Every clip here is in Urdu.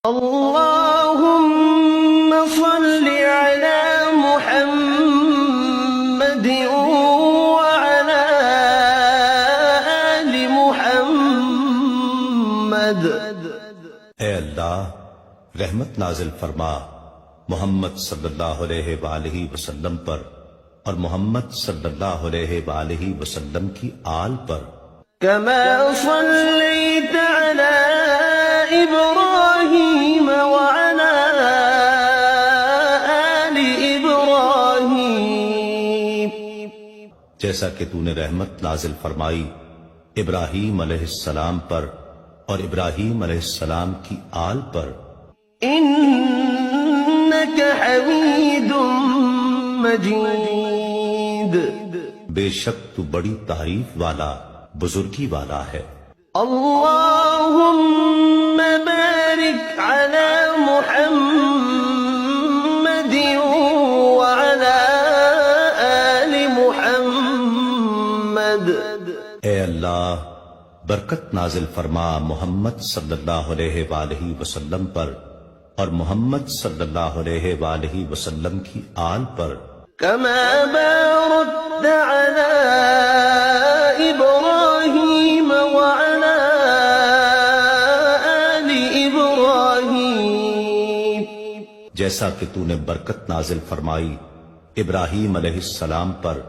اللهم صل على محمد وعلى آل محمد۔ اے اللہ رحمت نازل فرما محمد صلی اللہ علیہ وآلہ وسلم پر اور محمد صلی اللہ علیہ وآلہ وسلم کی آل پر۔ كما صليت على إبراهيم وعلى آل إبراهيم، جیسا کہ تو نے رحمت نازل فرمائی ابراہیم علیہ السلام پر اور ابراہیم علیہ السلام کی آل پر۔ إنك حميد مجيد، بے شک تو بڑی تعریف والا بزرگی والا ہے۔ اللهم بارك على محمد وعلى آل محمد۔ اے اللہ برکت نازل فرما محمد صلی اللہ علیہ وآلہ وسلم پر اور محمد صلی اللہ علیہ وآلہ وسلم کی آل پر۔ كما باركت على إبراهيم وعلى آل إبراهيم، جیسا کہ تو نے برکت نازل فرمائی ابراہیم علیہ السلام پر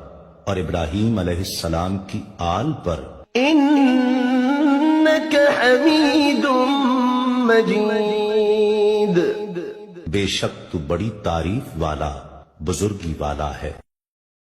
اور ابراہیم علیہ السلام کی آل پر۔ إنك حميد مجيد، بے شک تو بڑی تعریف والا بزرگی والا ہے۔